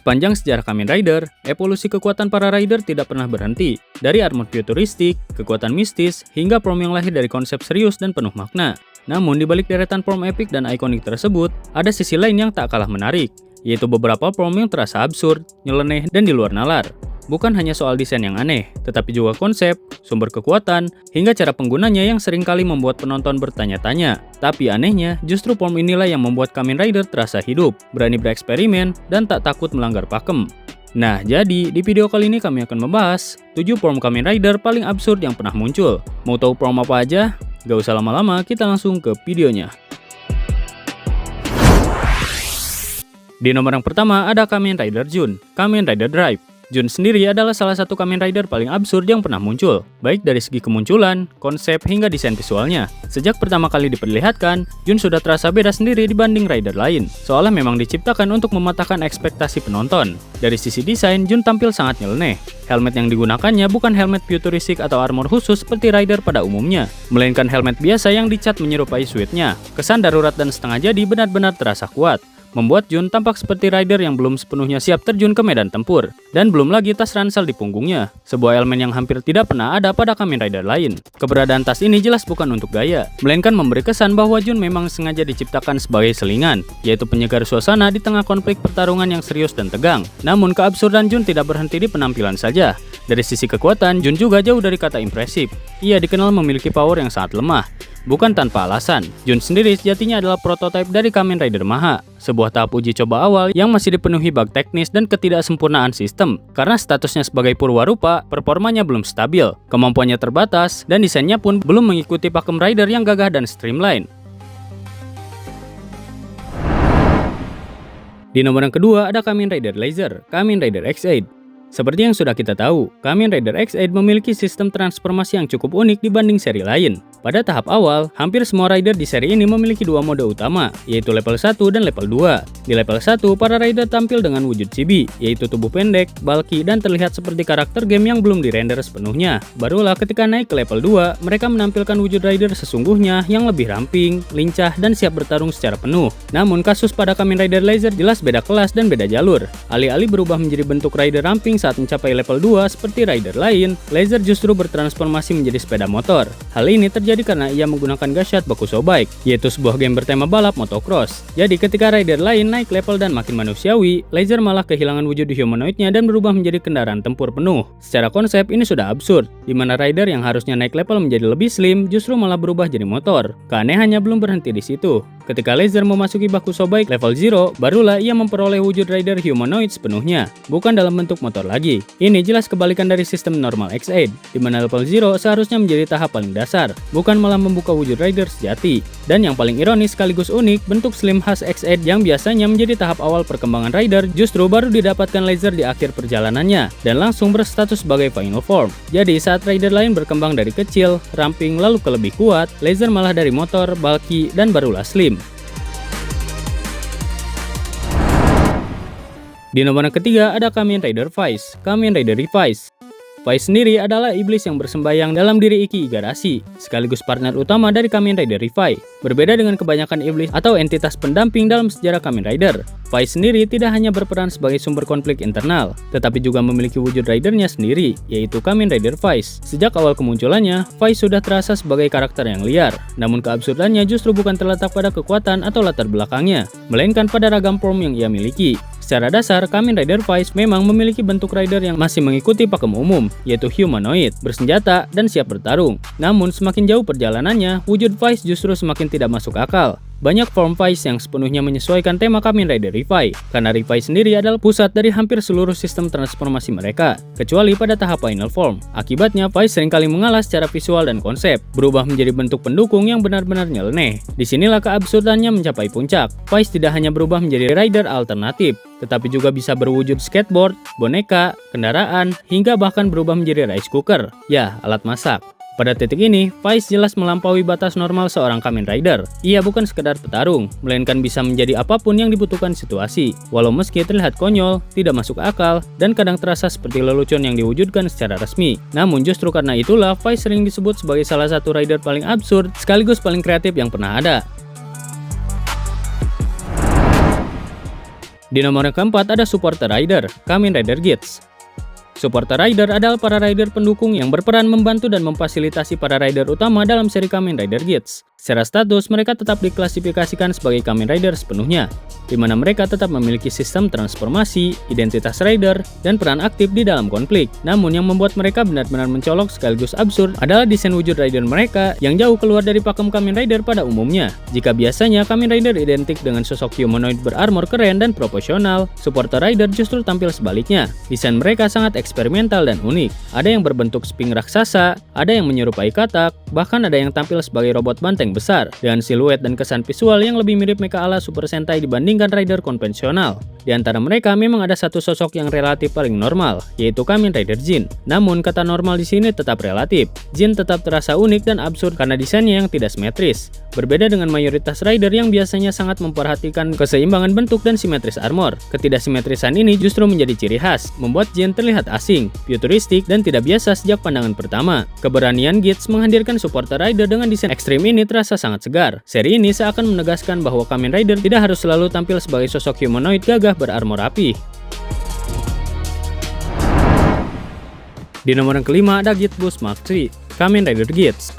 Sepanjang sejarah Kamen Rider, evolusi kekuatan para rider tidak pernah berhenti. Dari armor futuristik, kekuatan mistis, hingga form yang lahir dari konsep serius dan penuh makna. Namun di balik deretan form epik dan ikonik tersebut, ada sisi lain yang tak kalah menarik, yaitu beberapa form yang terasa absurd, nyeleneh, dan di luar nalar. Bukan hanya soal desain yang aneh, tetapi juga konsep, sumber kekuatan, hingga cara penggunanya yang seringkali membuat penonton bertanya-tanya. Tapi anehnya, justru form inilah yang membuat Kamen Rider terasa hidup, berani bereksperimen, dan tak takut melanggar pakem. Nah, jadi di video kali ini kami akan membahas 7 form Kamen Rider paling absurd yang pernah muncul. Mau tahu form apa aja? Gak usah lama-lama, kita langsung ke videonya. Di nomor yang pertama ada Kamen Rider Jun, Kamen Rider Drive. Jun sendiri adalah salah satu Kamen Rider paling absurd yang pernah muncul, baik dari segi kemunculan, konsep, hingga desain visualnya. Sejak pertama kali diperlihatkan, Jun sudah terasa beda sendiri dibanding rider lain, seolah memang diciptakan untuk mematahkan ekspektasi penonton. Dari sisi desain, Jun tampil sangat nyeleneh. Helmet yang digunakannya bukan helmet futuristik atau armor khusus seperti rider pada umumnya, melainkan helmet biasa yang dicat menyerupai suitnya. Kesan darurat dan setengah jadi benar-benar terasa kuat, membuat Jun tampak seperti rider yang belum sepenuhnya siap terjun ke medan tempur. Dan belum lagi tas ransel di punggungnya, sebuah elemen yang hampir tidak pernah ada pada Kamen Rider lain. Keberadaan tas ini jelas bukan untuk gaya, melainkan memberi kesan bahwa Jun memang sengaja diciptakan sebagai selingan, yaitu penyegar suasana di tengah konflik pertarungan yang serius dan tegang. Namun keabsurdan Jun tidak berhenti di penampilan saja. Dari sisi kekuatan, Jun juga jauh dari kata impresif. Ia dikenal memiliki power yang sangat lemah. Bukan tanpa alasan, Jun sendiri sejatinya adalah prototipe dari Kamen Rider Maha, sebuah tahap uji coba awal yang masih dipenuhi bug teknis dan ketidaksempurnaan sistem. Karena statusnya sebagai purwarupa, performanya belum stabil, kemampuannya terbatas, dan desainnya pun belum mengikuti pakem rider yang gagah dan streamline. Di nomor yang kedua ada Kamen Rider Laser, Kamen Rider X8. Seperti yang sudah kita tahu, Kamen Rider X8 memiliki sistem transformasi yang cukup unik dibanding seri lain. Pada tahap awal, hampir semua rider di seri ini memiliki dua mode utama, yaitu level 1 dan level 2. Di level 1, para rider tampil dengan wujud chibi, yaitu tubuh pendek, bulky, dan terlihat seperti karakter game yang belum dirender sepenuhnya. Barulah ketika naik ke level 2, mereka menampilkan wujud rider sesungguhnya yang lebih ramping, lincah, dan siap bertarung secara penuh. Namun kasus pada Kamen Rider Laser jelas beda kelas dan beda jalur. Alih-alih berubah menjadi bentuk rider ramping saat mencapai level 2 seperti rider lain, Laser justru bertransformasi menjadi sepeda motor. Hal ini terjadi karena ia menggunakan Gashat Bakuso Bike, yaitu sebuah game bertema balap motocross. Jadi ketika rider lain naik level dan makin manusiawi, Laser malah kehilangan wujud humanoidnya dan berubah menjadi kendaraan tempur penuh. Secara konsep ini sudah absurd, di mana rider yang harusnya naik level menjadi lebih slim justru malah berubah jadi motor. Keanehannya belum berhenti di situ. Ketika Laser memasuki Bakuso Bike level 0, barulah ia memperoleh wujud rider humanoid sepenuhnya, bukan dalam bentuk motor lagi. Ini jelas kebalikan dari sistem normal X8, di mana level 0 seharusnya menjadi tahap paling dasar, bukan malah membuka wujud rider sejati. Dan yang paling ironis sekaligus unik, bentuk slim khas X8 yang biasanya menjadi tahap awal perkembangan rider justru baru didapatkan Laser di akhir perjalanannya, dan langsung berstatus sebagai final form. Jadi saat rider lain berkembang dari kecil, ramping, lalu ke lebih kuat, Laser malah dari motor, bulky, dan barulah slim. Di nomor yang ketiga ada Kamen Rider Vice, Kamen Rider Revice. Vice sendiri adalah iblis yang bersembayang dalam diri Iki Igarashi, sekaligus partner utama dari Kamen Rider Revice. Berbeda dengan kebanyakan iblis atau entitas pendamping dalam sejarah Kamen Rider, Vice sendiri tidak hanya berperan sebagai sumber konflik internal, tetapi juga memiliki wujud ridernya sendiri, yaitu Kamen Rider Vice. Sejak awal kemunculannya, Vice sudah terasa sebagai karakter yang liar, namun keabsurdannya justru bukan terletak pada kekuatan atau latar belakangnya, melainkan pada ragam form yang ia miliki. Secara dasar, Kamen Rider Vice memang memiliki bentuk rider yang masih mengikuti pakem umum, yaitu humanoid, bersenjata, dan siap bertarung. Namun semakin jauh perjalanannya, wujud Vice justru semakin tidak masuk akal. Banyak form Vice yang sepenuhnya menyesuaikan tema Kamen Rider Revice, karena Revice sendiri adalah pusat dari hampir seluruh sistem transformasi mereka, kecuali pada tahap final form. Akibatnya, Vice seringkali mengalah secara visual dan konsep, berubah menjadi bentuk pendukung yang benar-benar nyeleneh. Disinilah keabsurdannya mencapai puncak. Vice tidak hanya berubah menjadi rider alternatif, tetapi juga bisa berwujud skateboard, boneka, kendaraan, hingga bahkan berubah menjadi rice cooker, ya, alat masak. Pada titik ini, Vice jelas melampaui batas normal seorang Kamen Rider. Ia bukan sekedar petarung, melainkan bisa menjadi apapun yang dibutuhkan situasi. Walau meski terlihat konyol, tidak masuk akal, dan kadang terasa seperti lelucon yang diwujudkan secara resmi. Namun justru karena itulah, Vice sering disebut sebagai salah satu rider paling absurd sekaligus paling kreatif yang pernah ada. Di nomor yang keempat ada Supporter Rider, Kamen Rider Guides. Supporter Rider adalah para rider pendukung yang berperan membantu dan memfasilitasi para rider utama dalam seri Kamen Rider Guides. Secara status, mereka tetap diklasifikasikan sebagai Kamen Rider sepenuhnya, di mana mereka tetap memiliki sistem transformasi, identitas rider, dan peran aktif di dalam konflik. Namun yang membuat mereka benar-benar mencolok sekaligus absurd adalah desain wujud rider mereka yang jauh keluar dari pakem Kamen Rider pada umumnya. Jika biasanya Kamen Rider identik dengan sosok humanoid berarmor keren dan proporsional, Supporter Rider justru tampil sebaliknya. Desain mereka sangat eksperimental dan unik. Ada yang berbentuk sphinx raksasa, ada yang menyerupai katak, bahkan ada yang tampil sebagai robot banteng besar dengan siluet dan kesan visual yang lebih mirip mecha ala Super Sentai dibandingkan rider konvensional. Di antara mereka memang ada satu sosok yang relatif paling normal, yaitu Kamen Rider Jin. Namun kata normal di sini tetap relatif. Jin tetap terasa unik dan absurd karena desainnya yang tidak simetris. Berbeda dengan mayoritas rider yang biasanya sangat memperhatikan keseimbangan bentuk dan simetris armor. Ketidaksimetrisan ini justru menjadi ciri khas, membuat Jin terlihat asing, futuristik, dan tidak biasa sejak pandangan pertama. Keberanian Guides menghadirkan Supporter Rider dengan desain ekstrim ini terasa sangat segar. Seri ini seakan menegaskan bahwa Kamen Rider tidak harus selalu tampil sebagai sosok humanoid gagah berarmor rapi. Di nomor yang kelima ada Guild Boost Mark III, Kamen Rider Guides.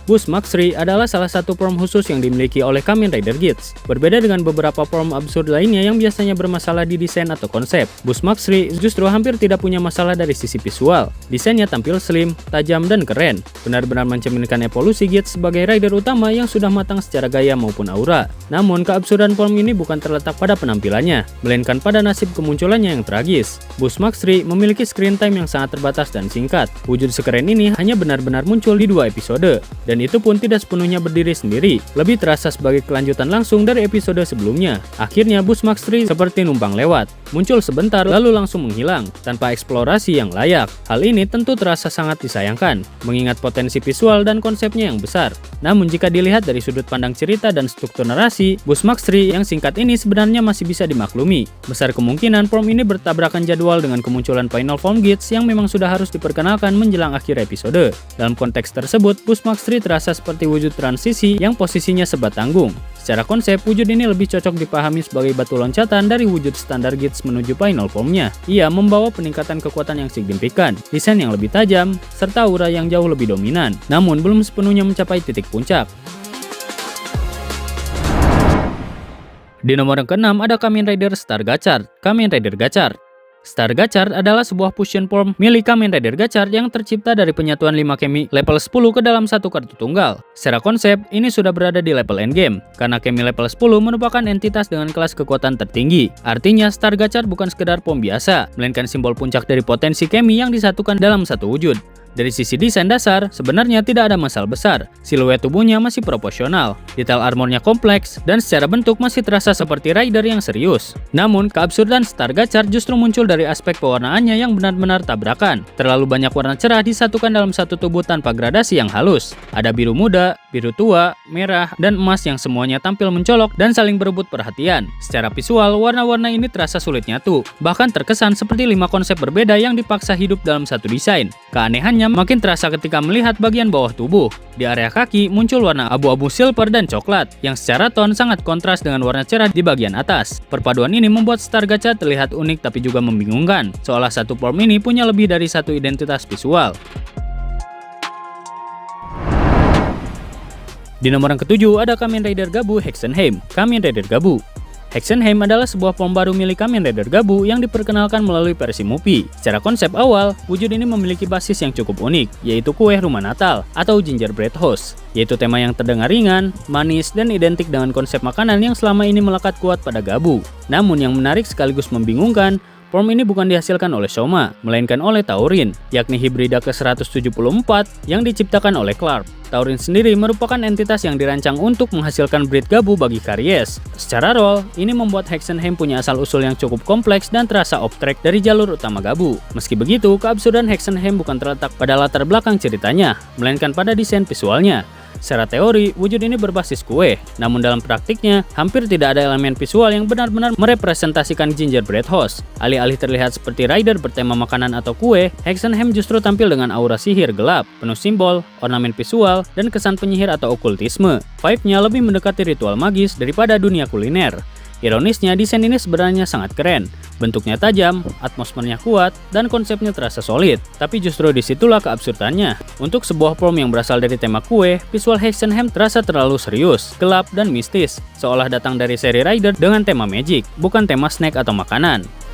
Boost Mark III adalah salah satu form khusus yang dimiliki oleh Kamen Rider Guides. Berbeda dengan beberapa form absurd lainnya yang biasanya bermasalah di desain atau konsep, Boost Mark III justru hampir tidak punya masalah dari sisi visual. Desainnya tampil slim, tajam, dan keren. Benar-benar mencerminkan evolusi Guides sebagai rider utama yang sudah matang secara gaya maupun aura. Namun, keabsurdan form ini bukan terletak pada penampilannya, melainkan pada nasib kemunculannya yang tragis. Boost Mark III memiliki screen time yang sangat terbatas dan singkat. Wujud sekeren ini hanya benar-benar muncul di 2 episode. Dan itu pun tidak sepenuhnya berdiri sendiri, lebih terasa sebagai kelanjutan langsung dari episode sebelumnya. Akhirnya Boost Mark III seperti numpang lewat, muncul sebentar lalu langsung menghilang, tanpa eksplorasi yang layak. Hal ini tentu terasa sangat disayangkan, mengingat potensi visual dan konsepnya yang besar. Namun jika dilihat dari sudut pandang cerita dan struktur narasi, Boost Mark III yang singkat ini sebenarnya masih bisa dimaklumi. Besar kemungkinan form ini bertabrakan jadwal dengan kemunculan final form Guides yang memang sudah harus diperkenalkan menjelang akhir episode. Dalam konteks tersebut, Boost Mark III terasa seperti wujud transisi yang posisinya sebat tanggung. Secara konsep, wujud ini lebih cocok dipahami sebagai batu loncatan dari wujud standar Guides menuju final formnya. Ia membawa peningkatan kekuatan yang signifikan, desain yang lebih tajam, serta aura yang jauh lebih dominan, namun belum sepenuhnya mencapai titik puncak. Di nomor yang keenam ada Kamen Rider Star Gachard, Kamen Rider Gachard. Star Gachard adalah sebuah fusion form milik Kamen Rider Gachard yang tercipta dari penyatuan 5 Kemi level 10 ke dalam satu kartu tunggal. Secara konsep, ini sudah berada di level endgame, karena Kemi level 10 merupakan entitas dengan kelas kekuatan tertinggi. Artinya, Star Gachard bukan sekedar form biasa, melainkan simbol puncak dari potensi Kemi yang disatukan dalam satu wujud. Dari sisi desain dasar, sebenarnya tidak ada masalah besar. Siluet tubuhnya masih proporsional, detail armornya kompleks, dan secara bentuk masih terasa seperti rider yang serius. Namun, keabsurdan Star Gachard justru muncul dari aspek pewarnaannya yang benar-benar tabrakan. Terlalu banyak warna cerah disatukan dalam satu tubuh tanpa gradasi yang halus. Ada biru muda, biru tua, merah, dan emas yang semuanya tampil mencolok dan saling berebut perhatian. Secara visual, warna-warna ini terasa sulit nyatu. Bahkan terkesan seperti 5 konsep berbeda yang dipaksa hidup dalam satu desain. Keanehannya makin terasa ketika melihat bagian bawah tubuh. Di area kaki muncul warna abu-abu silver dan coklat, yang secara ton sangat kontras dengan warna cerah di bagian atas. Perpaduan ini membuat Star Gachard terlihat unik tapi juga membingungkan, seolah satu form ini punya lebih dari satu identitas visual. Di nomor yang ketujuh ada Kamen Rider Gabu Hexenheim, Kamen Rider Gabu. Hexenheim adalah sebuah form baru milik Kamen Rider Gabu yang diperkenalkan melalui versi movie. Secara konsep awal, wujud ini memiliki basis yang cukup unik, yaitu kue rumah Natal atau gingerbread house, yaitu tema yang terdengar ringan, manis, dan identik dengan konsep makanan yang selama ini melekat kuat pada Gabu. Namun yang menarik sekaligus membingungkan, form ini bukan dihasilkan oleh Soma, melainkan oleh Taurin, yakni hibrida ke-174 yang diciptakan oleh Clark. Taurin sendiri merupakan entitas yang dirancang untuk menghasilkan breed Gabu bagi Karies. Secara role, ini membuat Hexenheim punya asal-usul yang cukup kompleks dan terasa off-track dari jalur utama Gabu. Meski begitu, keabsurdan Hexenheim bukan terletak pada latar belakang ceritanya, melainkan pada desain visualnya. Secara teori, wujud ini berbasis kue, namun dalam praktiknya, hampir tidak ada elemen visual yang benar-benar merepresentasikan gingerbread house. Alih-alih terlihat seperti rider bertema makanan atau kue, Hexenheim justru tampil dengan aura sihir gelap, penuh simbol, ornamen visual, dan kesan penyihir atau okultisme. Vibe-nya lebih mendekati ritual magis daripada dunia kuliner. Ironisnya, desain ini sebenarnya sangat keren. Bentuknya tajam, atmosfernya kuat, dan konsepnya terasa solid. Tapi justru disitulah keabsurdannya. Untuk sebuah prom yang berasal dari tema kue, visual Hexenham terasa terlalu serius, gelap, dan mistis. Seolah datang dari seri Rider dengan tema magic, bukan tema snack atau makanan.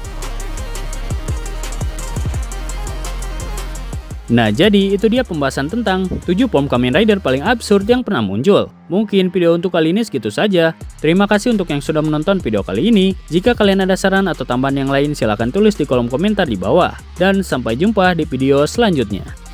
Nah, jadi itu dia pembahasan tentang 7 prom Kamen Rider paling absurd yang pernah muncul. Mungkin video untuk kali ini segitu saja. Terima kasih untuk yang sudah menonton video kali ini. Jika kalian ada saran atau tambahan yang lain, silahkan tulis di kolom komentar di bawah. Dan sampai jumpa di video selanjutnya.